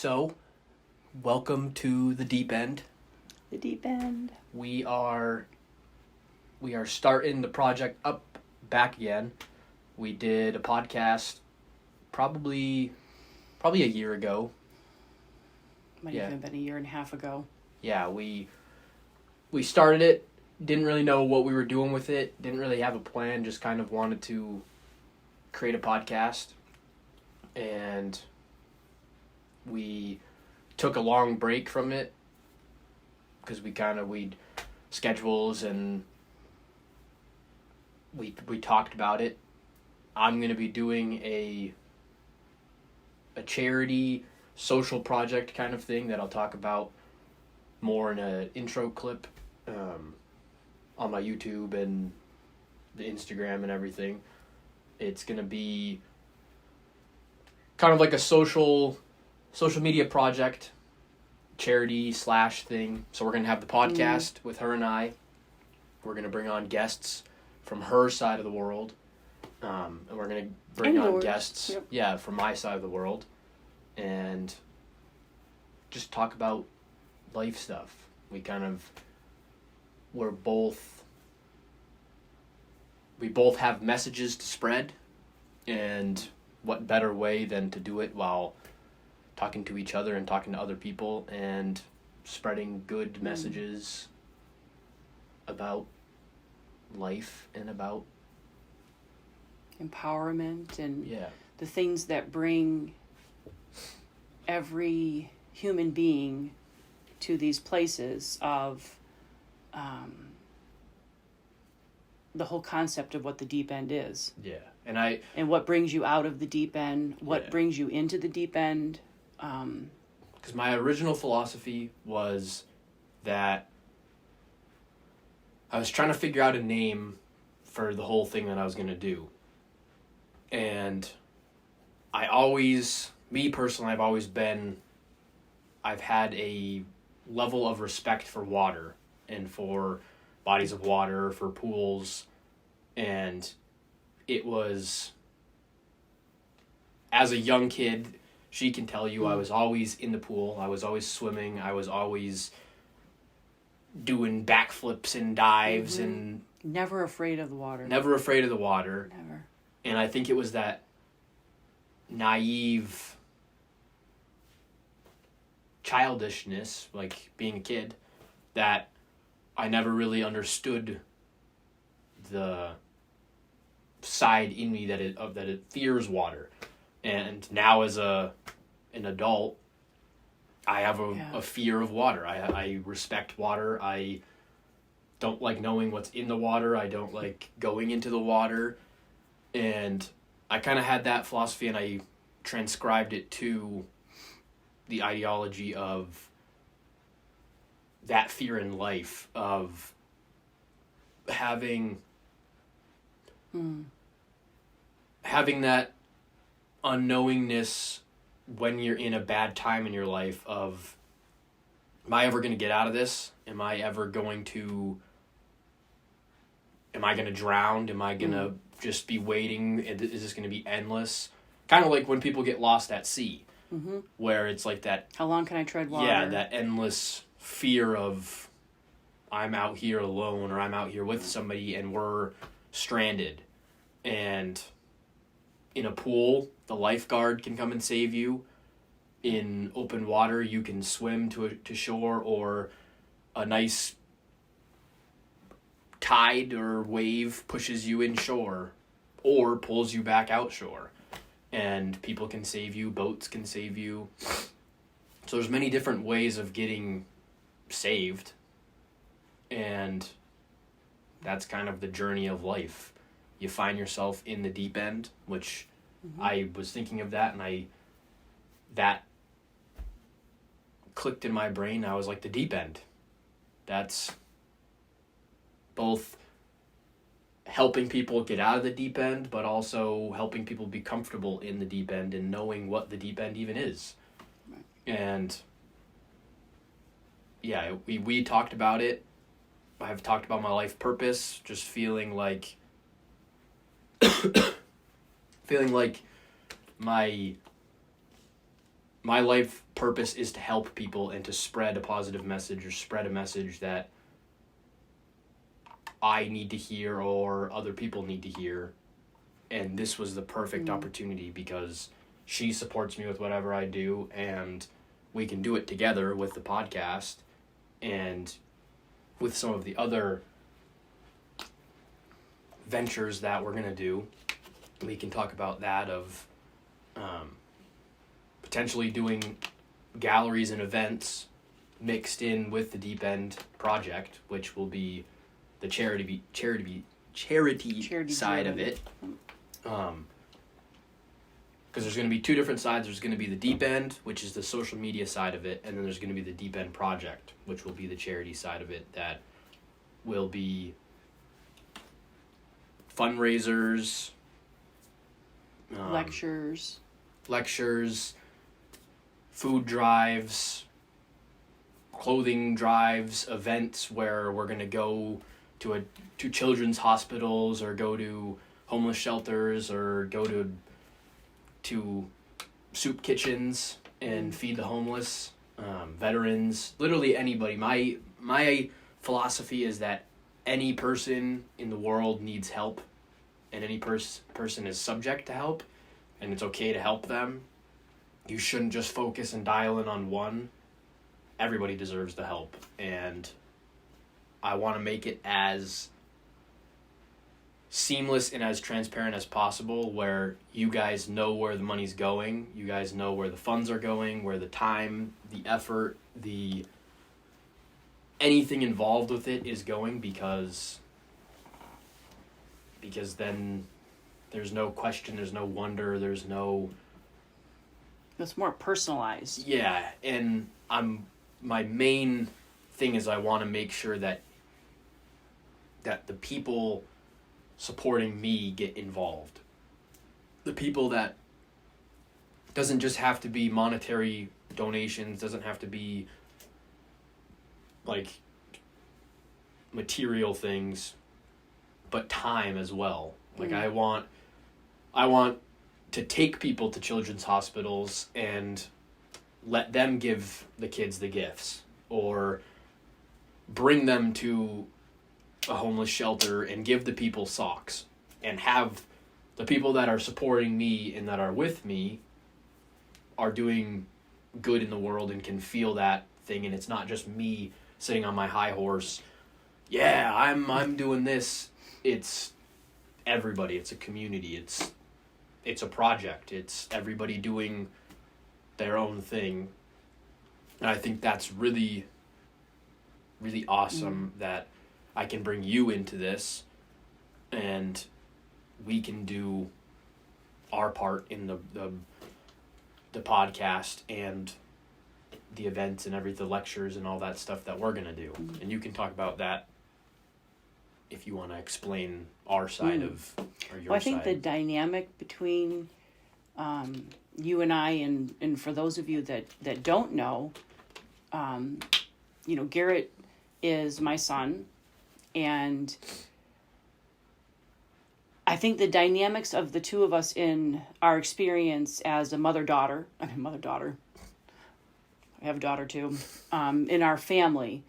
So, welcome to the Deep End. The Deep End. We are starting the project up back again. We did a podcast probably a year ago. Might have even been a year and a half ago. Yeah, we started it, didn't really know what we were doing with it, didn't really have a plan, just kind of wanted to create a podcast. And we took a long break from it because we'd schedules and we talked about it. I'm going to be doing a charity social project kind of thing that I'll talk about more in an intro clip on my YouTube and the Instagram and everything. It's going to be kind of like a social media project, charity / thing. So we're going to have the podcast with her and I. We're going to bring on guests from her side of the world. And we're going to bring on guests, from my side of the world. And just talk about life stuff. We both have messages to spread, and what better way than to do it while talking to each other and talking to other people and spreading good messages about life and about empowerment and the things that bring every human being to these places of the whole concept of what the deep end is. Yeah. And what brings you out of the deep end, what brings you into the deep end. Because my original philosophy was that I was trying to figure out a name for the whole thing that I was going to do. And I've had a level of respect for water and for bodies of water, for pools. And it was, as a young kid, she can tell you I was always in the pool. I was always swimming. I was always doing backflips and dives and... Never afraid of the water. Never afraid of the water. Never. And I think it was that naive childishness, like being a kid, that I never really understood the side in me that it fears water. And now as an adult, I have a fear of water. I respect water. I don't like knowing what's in the water. I don't like going into the water. And I kind of had that philosophy, and I transcribed it to the ideology of that fear in life, of having that unknowingness when you're in a bad time in your life of, am I ever going to get out of this? Am I going to drown? Am I going to just be waiting? Is this going to be endless? Kind of like when people get lost at sea, where it's like that. How long can I tread water? Yeah, that endless fear of, I'm out here alone, or I'm out here with somebody and we're stranded. And in a pool, the lifeguard can come and save you. In open water, you can swim to shore, or a nice tide or wave pushes you inshore or pulls you back outshore. And people can save you, boats can save you. So there's many different ways of getting saved. And that's kind of the journey of life. You find yourself in the deep end, which I was thinking of that, and that clicked in my brain. I was like, the deep end. That's both helping people get out of the deep end, but also helping people be comfortable in the deep end and knowing what the deep end even is. Right. And we talked about it. I've talked about my life purpose, just feeling like my my life purpose is to help people and to spread a positive message or spread a message that I need to hear or other people need to hear. And this was the perfect opportunity because she supports me with whatever I do, and we can do it together with the podcast and with some of the other ventures that we're going to do. We can talk about that of potentially doing galleries and events mixed in with the DeepEnd project, which will be the charity side of it. Because there's going to be two different sides. There's going to be the DeepEnd, which is the social media side of it, and then there's going to be the DeepEnd project, which will be the charity side of it, that will be fundraisers, lectures, food drives, clothing drives, events where we're going to go to children's hospitals or go to homeless shelters or go to soup kitchens and feed the homeless, veterans, literally anybody. My philosophy is that any person in the world needs help, and any person is subject to help, and it's okay to help them. You shouldn't just focus and dial in on one. Everybody deserves the help, and I want to make it as seamless and as transparent as possible, where you guys know where the money's going, you guys know where the funds are going, where the time, the effort, anything involved with it is going, because then there's no question, there's no wonder, it's more personalized. Yeah, and my main thing is I want to make sure that the people supporting me get involved. The people that doesn't just have to be monetary donations, doesn't have to be like material things, but time as well. Like I want to take people to children's hospitals and let them give the kids the gifts, or bring them to a homeless shelter and give the people socks, and have the people that are supporting me and that are with me are doing good in the world and can feel that thing, and it's not just me sitting on my high horse. Yeah, I'm doing this. It's everybody. It's a community. It's a project. It's everybody doing their own thing. And I think that's really, really awesome that I can bring you into this, and we can do our part in the podcast and the events and the lectures and all that stuff that we're going to do. And you can talk about that if you want to explain our side of, or your I think side. the dynamic between you and I, and for those of you that don't know, Garrett is my son, and I think the dynamics of the two of us in our experience as a mother-daughter, I have a daughter too, in our family,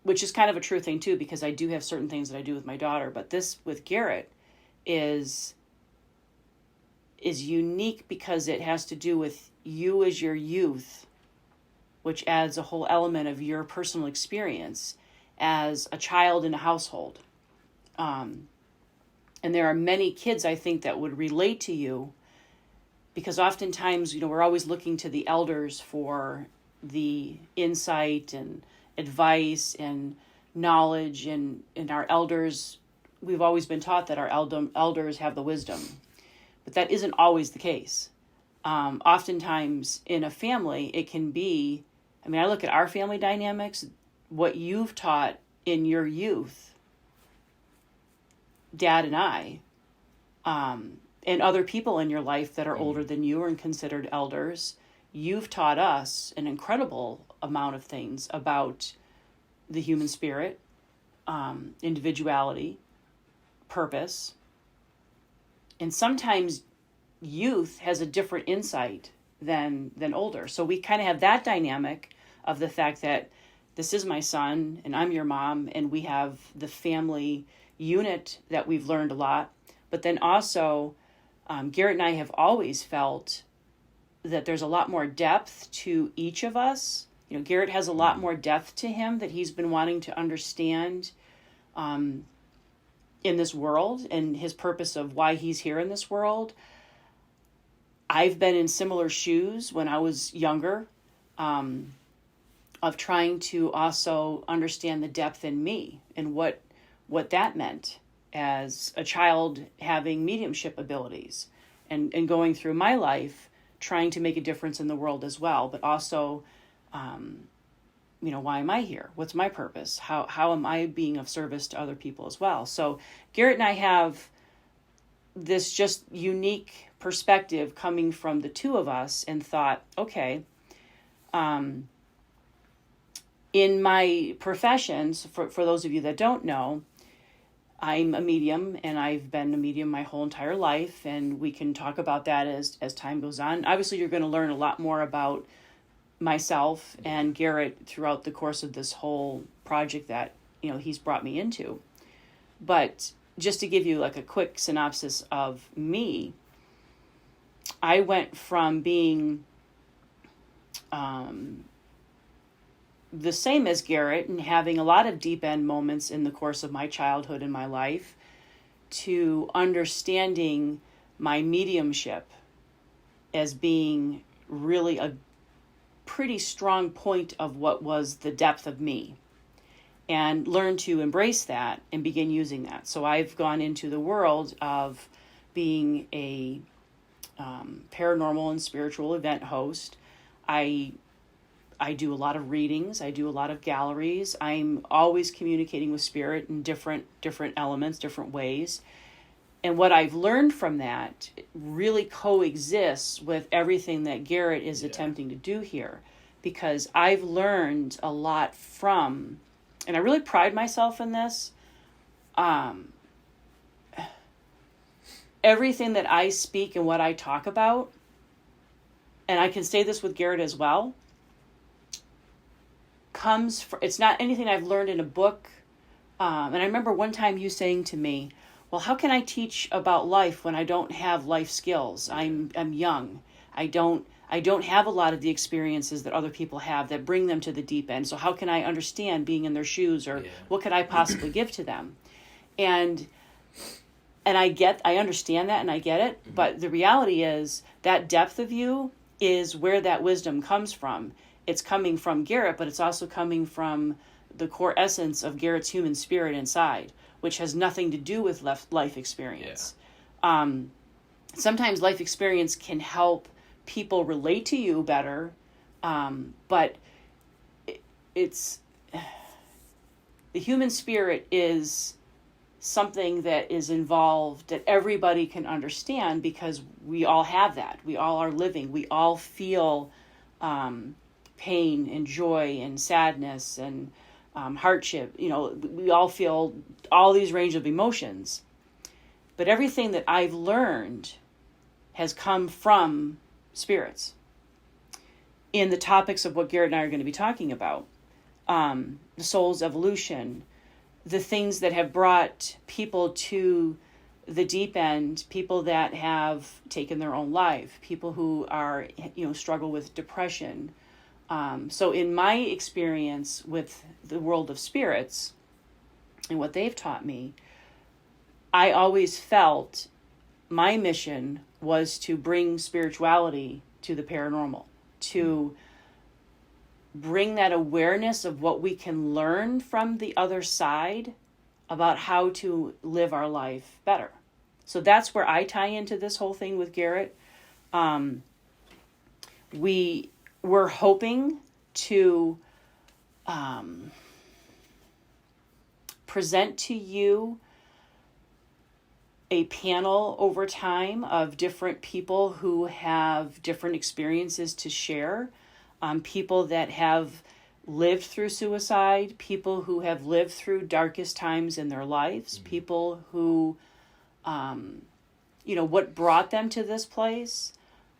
which is kind of a true thing too, because I do have certain things that I do with my daughter, but this with Garrett is unique because it has to do with you as your youth, which adds a whole element of your personal experience as a child in a household. And there are many kids, I think, that would relate to you, because oftentimes, we're always looking to the elders for the insight and advice and knowledge, and our elders, we've always been taught that our elders have the wisdom, but that isn't always the case. Oftentimes in a family, it can be, I look at our family dynamics, what you've taught in your youth, Dad and I, and other people in your life that are older than you and considered elders, you've taught us an incredible amount of things about the human spirit, individuality, purpose. And sometimes youth has a different insight than older. So we kind of have that dynamic of the fact that this is my son and I'm your mom, and we have the family unit that we've learned a lot. But then also, Garrett and I have always felt that there's a lot more depth to each of us. You know, Garrett has a lot more depth to him that he's been wanting to understand in this world and his purpose of why he's here in this world. I've been in similar shoes when I was younger, of trying to also understand the depth in me and what that meant as a child having mediumship abilities and going through my life trying to make a difference in the world as well, but also, why am I here? What's my purpose? How am I being of service to other people as well? So Garrett and I have this just unique perspective coming from the two of us, and thought, okay, in my professions, for those of you that don't know, I'm a medium, and I've been a medium my whole entire life, and we can talk about that as time goes on. Obviously, you're going to learn a lot more about myself and Garrett throughout the course of this whole project that, he's brought me into. But just to give you like a quick synopsis of me, I went from being the same as Garrett and having a lot of deep end moments in the course of my childhood and my life, to understanding my mediumship as being really a pretty strong point of what was the depth of me, and learn to embrace that and begin using that. So I've gone into the world of being a paranormal and spiritual event host. I do a lot of readings. I do a lot of galleries. I'm always communicating with spirit in different elements, different ways. And what I've learned from that really coexists with everything that Garrett is attempting to do here, because I've learned a lot from, and I really pride myself in this, everything that I speak and what I talk about, and I can say this with Garrett as well, it's not anything I've learned in a book. And I remember one time you saying to me, well, how can I teach about life when I don't have life skills? I'm young. I don't have a lot of the experiences that other people have that bring them to the deep end. So how can I understand being in their shoes, or what could I possibly give to them? And I understand that and I get it. Mm-hmm. But the reality is that depth of you is where that wisdom comes from. It's coming from Garrett, but it's also coming from the core essence of Garrett's human spirit inside, which has nothing to do with life experience. Yeah. Sometimes life experience can help people relate to you better, but it's the human spirit is something that is involved that everybody can understand, because we all have that. We all are living. We all feel pain and joy and sadness and hardship. We all feel all these range of emotions. But everything that I've learned has come from spirits in the topics of what Garrett and I are going to be talking about. The soul's evolution, the things that have brought people to the deep end, people that have taken their own life, people who are, struggle with depression. So in my experience with the world of spirits and what they've taught me, I always felt my mission was to bring spirituality to the paranormal, to bring that awareness of what we can learn from the other side about how to live our life better. So that's where I tie into this whole thing with Garrett. We're hoping to present to you a panel over time of different people who have different experiences to share. People that have lived through suicide, people who have lived through darkest times in their lives, mm-hmm. people who, what brought them to this place,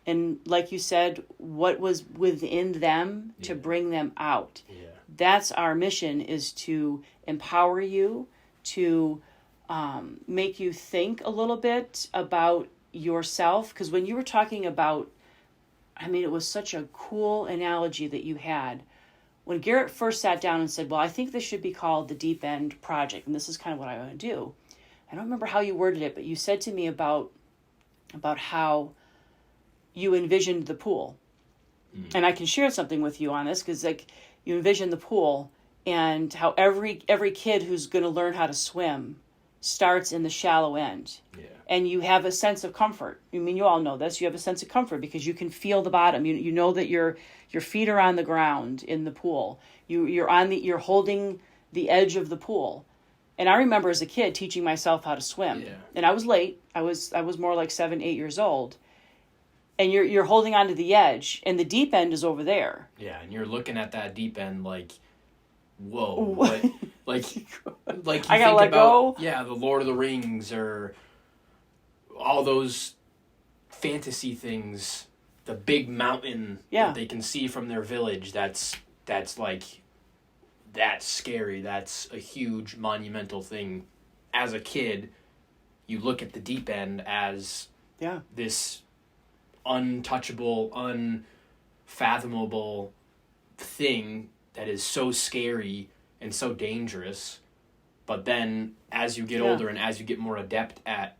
And like you said, what was within them to bring them out. Yeah. That's our mission, is to empower you, to make you think a little bit about yourself. Because when you were talking about, I mean, it was such a cool analogy that you had. When Garrett first sat down and said, well, I think this should be called the Deep End Project, and this is kind of what I want to do. I don't remember how you worded it, but you said to me about how you envisioned the pool. And I can share something with you on this, because like you envision the pool and how every kid who's going to learn how to swim starts in the shallow end. Yeah. And you have a sense of comfort. I mean, you all know this. You have a sense of comfort because you can feel the bottom. You know that your feet are on the ground in the pool. You're holding the edge of the pool. And I remember as a kid teaching myself how to swim. Yeah. And I was late. I was more like 7, 8 years old. And you're holding onto the edge, and the deep end is over there. Yeah, and you're looking at that deep end like, whoa, what? like you I gotta let go. Yeah, the Lord of the Rings or all those fantasy things, the big mountain that they can see from their village. That's scary. That's a huge monumental thing. As a kid, you look at the deep end as this untouchable, unfathomable thing that is so scary and so dangerous. But then as you get older and as you get more adept at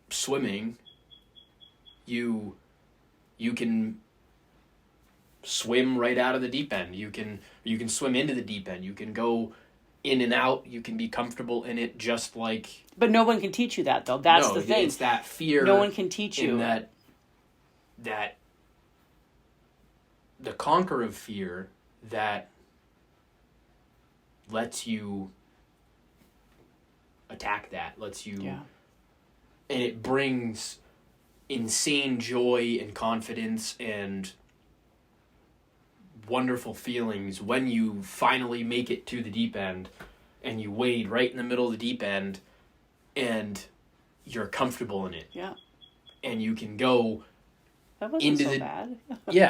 swimming, you can swim right out of the deep end. You can swim into the deep end. You can go in and out. You can be comfortable in it, just like... But no one can teach you that, though. That's the thing. It's that fear. No one can teach you. That the conquer of fear that lets you attack that, lets you... Yeah. And it brings insane joy and confidence and wonderful feelings when you finally make it to the deep end and you wade right in the middle of the deep end and you're comfortable in it. Yeah. And you can go that wasn't into so bad.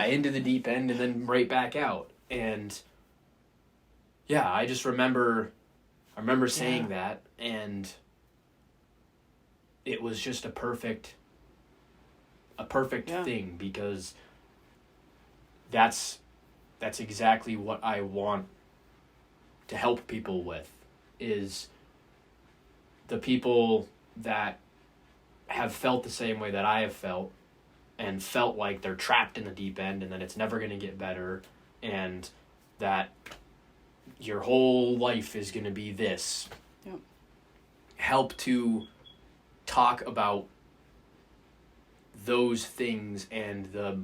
into the deep end and then right back out. And yeah, I just remember saying that, and it was just a perfect thing, because that's exactly what I want to help people with, is the people that have felt the same way that I have felt and felt like they're trapped in the deep end and that it's never going to get better and that your whole life is going to be this. Yep. Help to talk about those things and the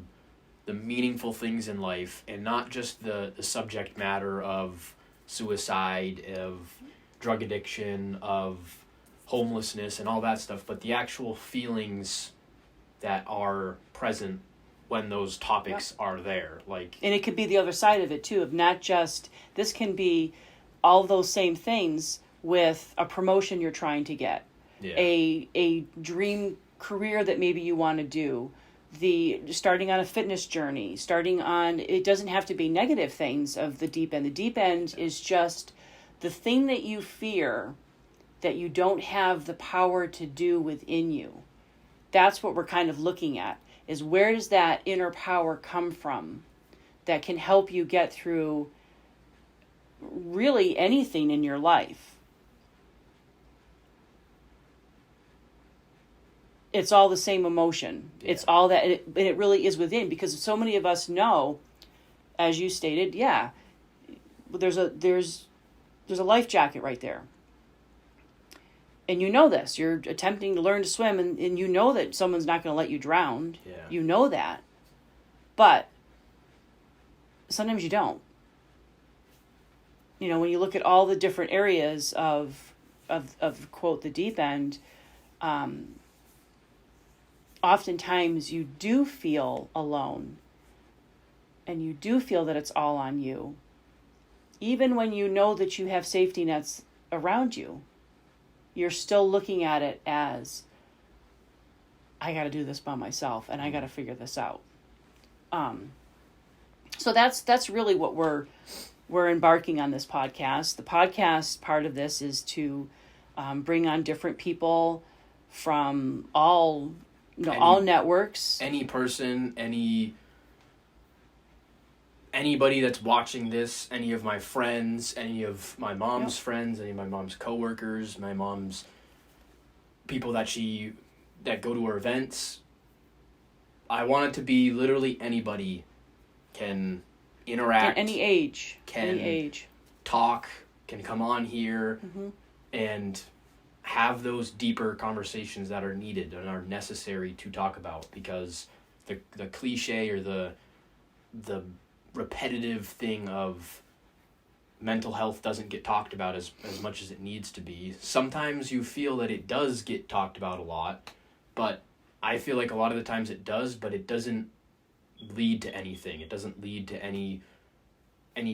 meaningful things in life, and not just the subject matter of suicide, of drug addiction, of homelessness and all that stuff, but the actual feelings that are present when those topics are there. And it could be the other side of it too, of not just, this can be all those same things with a promotion you're trying to get, a dream career that maybe you want to do, starting on a fitness journey, it doesn't have to be negative things of the deep end. The deep end is just the thing that you fear that you don't have the power to do within you. That's what we're kind of looking at, is where does that inner power come from that can help you get through really anything in your life. It's all the same emotion. Yeah. It's all that, and it really is within, because so many of us know, as you stated, there's a life jacket right there. And you know this. You're attempting to learn to swim, and you know that someone's not going to let you drown. Yeah. You know that. But sometimes you don't. You know, when you look at all the different areas of quote, the deep end, oftentimes you do feel alone. And you do feel that it's all on you. Even when you know that you have safety nets around you, you're still looking at it as, I got to do this by myself, and I got to figure this out. So that's really what we're embarking on this podcast. The podcast part of this is to bring on different people from all networks. Any person, anybody that's watching this, any of my friends, any of my mom's friends, any of my mom's coworkers, my mom's people that go to her events. I want it to be literally anybody can interact. Any age. Talk, can come on here and have those deeper conversations that are needed and are necessary to talk about, because the cliche or the repetitive thing of mental health doesn't get talked about as much as it needs to be. Sometimes you feel that it does get talked about a lot, but I feel like a lot of the times it does, but it doesn't lead to anything. It doesn't lead to any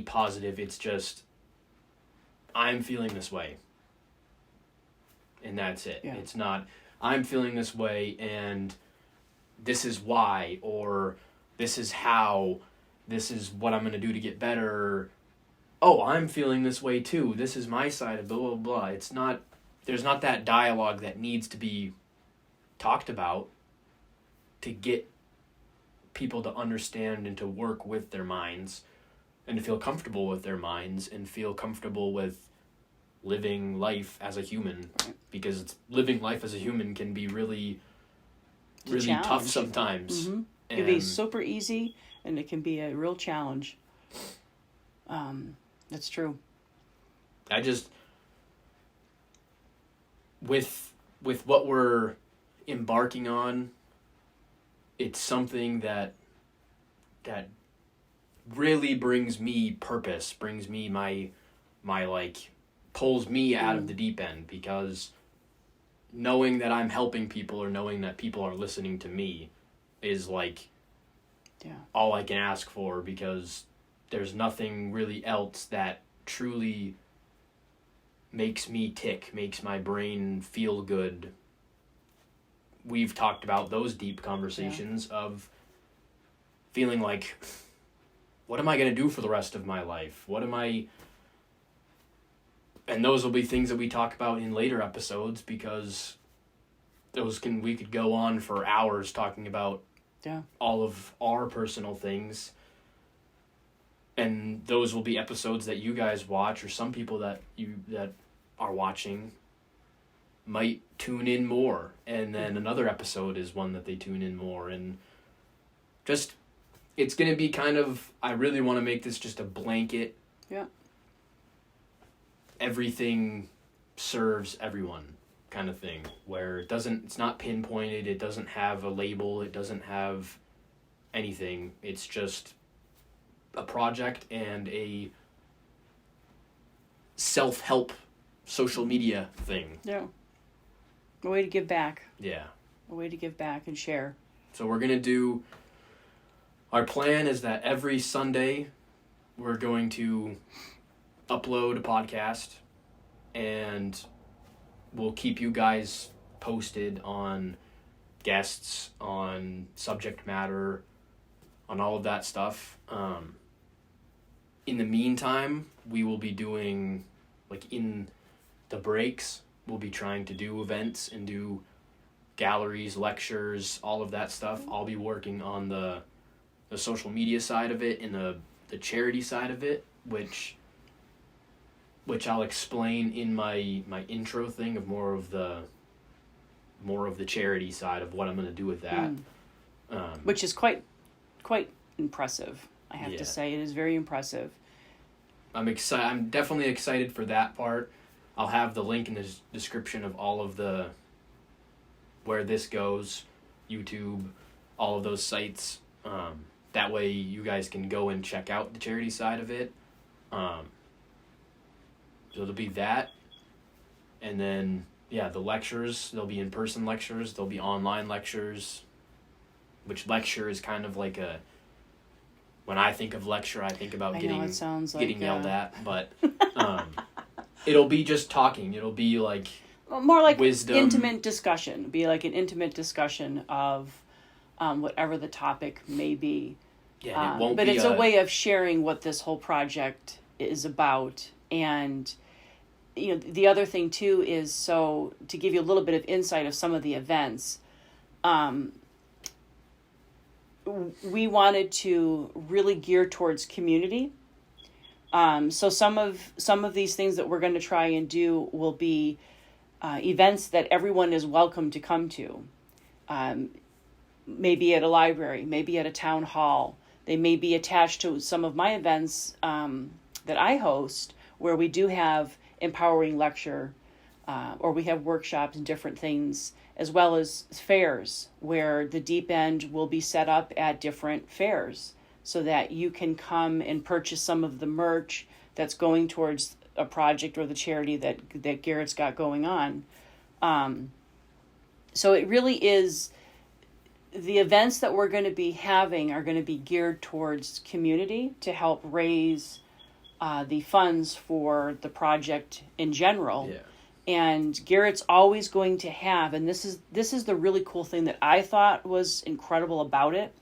positive. It's just, I'm feeling this way. And that's it. Yeah. It's not, I'm feeling this way and this is why, or this is how, this is what I'm going to do to get better. Oh, I'm feeling this way too. This is my side of blah, blah, blah. It's not, there's not that dialogue that needs to be talked about to get people to understand and to work with their minds and to feel comfortable with their minds and feel comfortable with living life as a human, because living life as a human can be really tough sometimes. Mm-hmm. It can be super easy and it can be a real challenge. That's true. I just, with what we're embarking on, it's something that really brings me purpose, brings me my like, pulls me out of the deep end, because knowing that I'm helping people or knowing that people are listening to me is like all I can ask for, because there's nothing really else that truly makes me tick, makes my brain feel good. We've talked about those deep conversations of feeling like, what am I going to do for the rest of my life? And those will be things that we talk about in later episodes, because we could go on for hours talking about all of our personal things. And those will be episodes that you guys watch, or some people that are watching might tune in more. And then another episode is one that they tune in more. And just, it's going to be kind of, I really want to make this just a blanket. Yeah. Everything serves everyone kind of thing, where it's not pinpointed, it doesn't have a label, it doesn't have anything. It's just a project and a self-help social media thing. Yeah. A way to give back. Yeah. A way to give back and share. So we're going to do, our plan is that every Sunday we're going to upload a podcast, and we'll keep you guys posted on guests, on subject matter, on all of that stuff. In the meantime, we will be doing, like, in the breaks, we'll be trying to do events and do galleries, lectures, all of that stuff. I'll be working on the social media side of it and the charity side of it, which I'll explain in my intro thing of more of the charity side of what I'm going to do with that. Which is quite impressive, I have to say. It is very impressive. I'm definitely excited for that part. I'll have the link in the description of all of where this goes, YouTube, all of those sites. That way you guys can go and check out the charity side of it. So there'll be that. And then, the lectures, there'll be in-person lectures, there'll be online lectures, which lecture is kind of like when I think of lecture, I think about getting yelled at, but it'll be just talking. It'll be like more like wisdom. intimate discussion. Be like an intimate discussion of whatever the topic may be. Yeah, and it won't but be it's a way of sharing what this whole project is about. And the other thing too is, so to give you a little bit of insight of some of the events, we wanted to really gear towards community. So some of these things that we're going to try and do will be events that everyone is welcome to come to. Maybe at a library, maybe at a town hall. They may be attached to some of my events that I host, where we do have empowering lecture, or we have workshops and different things, as well as fairs, where the Deep End will be set up at different fairs, so that you can come and purchase some of the merch that's going towards a project or the charity that Garrett's got going on. So it really is, the events that we're going to be having are going to be geared towards community to help raise the funds for the project in general. Yeah. And Garrett's always going to have, and this is the really cool thing that I thought was incredible about it.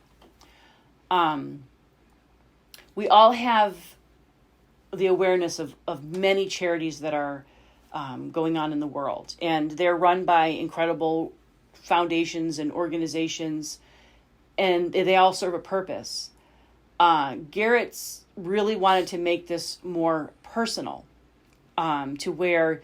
We all have the awareness of many charities that are going on in the world, and they're run by incredible foundations and organizations, and they all serve a purpose. Garrett's really wanted to make this more personal, to where,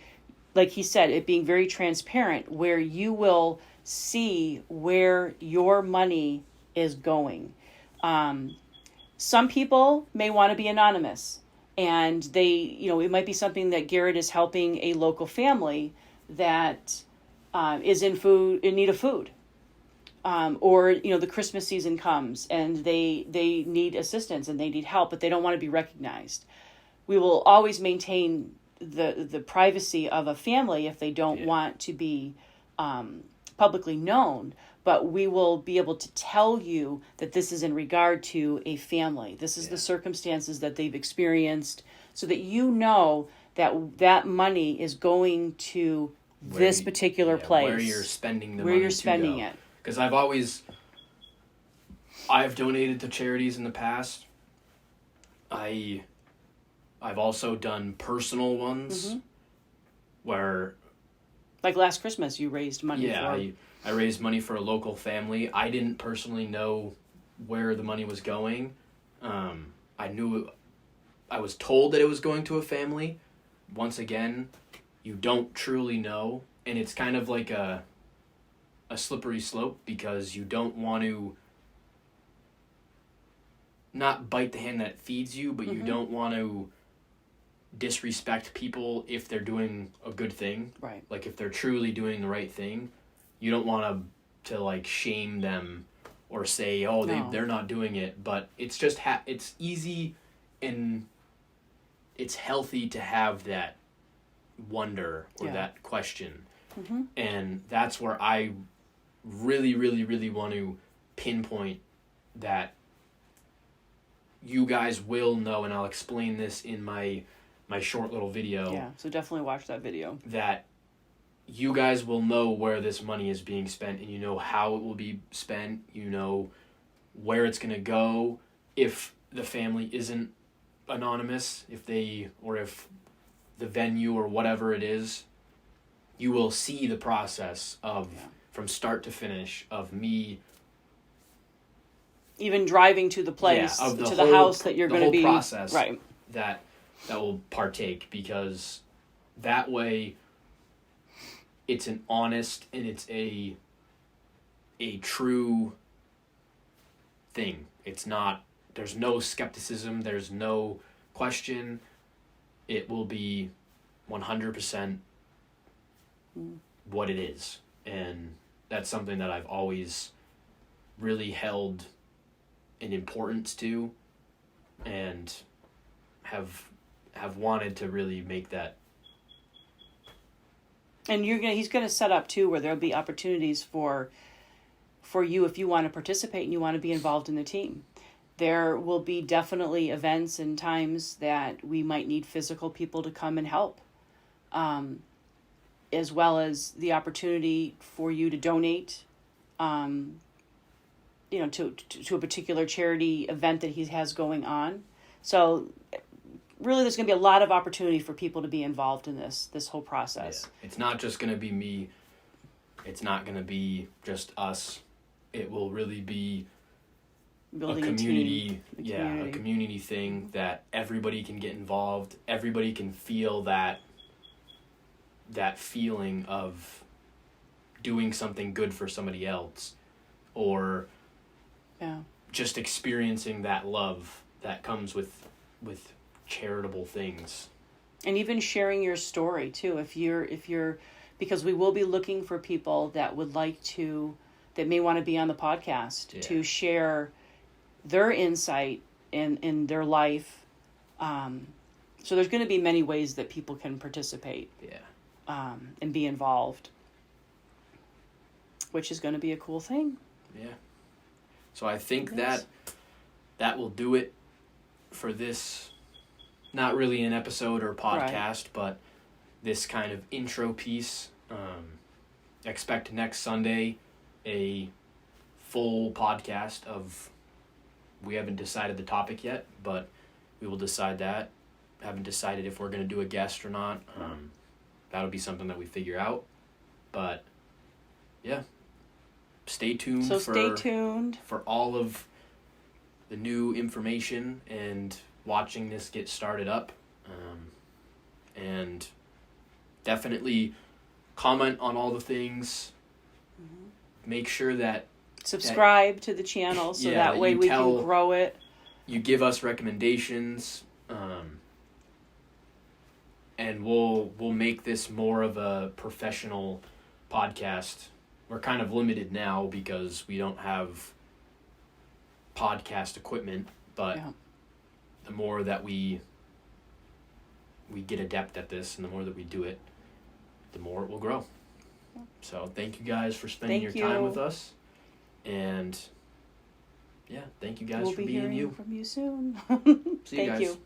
like he said, it being very transparent, where you will see where your money is going. Some people may want to be anonymous, and they, it might be something that Garrett is helping a local family that is in need of food. Or, the Christmas season comes and they need assistance and they need help, but they don't want to be recognized. We will always maintain the privacy of a family if they don't want to be publicly known, but we will be able to tell you that this is in regard to a family. This is the circumstances that they've experienced, so that that money is going to this particular place. Where you're spending the money. Where you're spending it. Because I've donated to charities in the past. I've also done personal ones, where, like last Christmas, you raised money for. I raised money for a local family. I didn't personally know where the money was going. I was told that it was going to a family. Once again, you don't truly know, and it's kind of like a slippery slope, because you don't want to not bite the hand that feeds you, but you don't want to disrespect people if they're doing a good thing. Right. Like, if they're truly doing the right thing, you don't want to like shame them or say, they're not doing it. But it's just it's easy, and it's healthy to have that wonder or that question. And that's where I really, really, really want to pinpoint that you guys will know, and I'll explain this in my short little video. Yeah, so definitely watch that video. That you guys will know where this money is being spent, and you know how it will be spent, you know where it's going to go. If the family isn't anonymous, if the venue or whatever it is, you will see the process of from start to finish of me even driving to the place, to the house that you're going to be, process, right, that will partake, because that way it's an honest and it's a true thing. It's not, there's no skepticism, there's no question. It will be 100% what it is. And that's something that I've always really held an importance to, and have wanted to really make that. And he's gonna set up too, where there'll be opportunities for you, if you want to participate and you want to be involved in the team. There will be definitely events and times that we might need physical people to come and help. as well as the opportunity for you to donate, to a particular charity event that he has going on. So really there's going to be a lot of opportunity for people to be involved in this whole process. Yeah. It's not just going to be me. It's not going to be just us. It will really be Building a community, a team, a community thing that everybody can get involved. Everybody can feel that feeling of doing something good for somebody else, or just experiencing that love that comes with charitable things. And even sharing your story too, if you're because we will be looking for people that would like to, that may want to be on the podcast to share their insight in their life. So there's going to be many ways that people can participate. And be involved, which is going to be a cool thing. Yeah. So I think that will do it for this, not really an episode or podcast, but this kind of intro piece. Expect next Sunday a full podcast of, we haven't decided the topic yet, but we will decide that. Haven't decided if we're going to do a guest or not. That'll be something that we figure out. But, yeah. Stay tuned for all of the new information and watching this get started up. And definitely comment on all the things. Make sure that... Subscribe to the channel so that way we can grow it. You give us recommendations. And we'll make this more of a professional podcast. We're kind of limited now because we don't have podcast equipment, but the more that we get adept at this and the more that we do it, the more it will grow. So thank you guys for spending your time with us. And thank you guys for being you. We'll be hearing from you soon. See you guys. Thank you.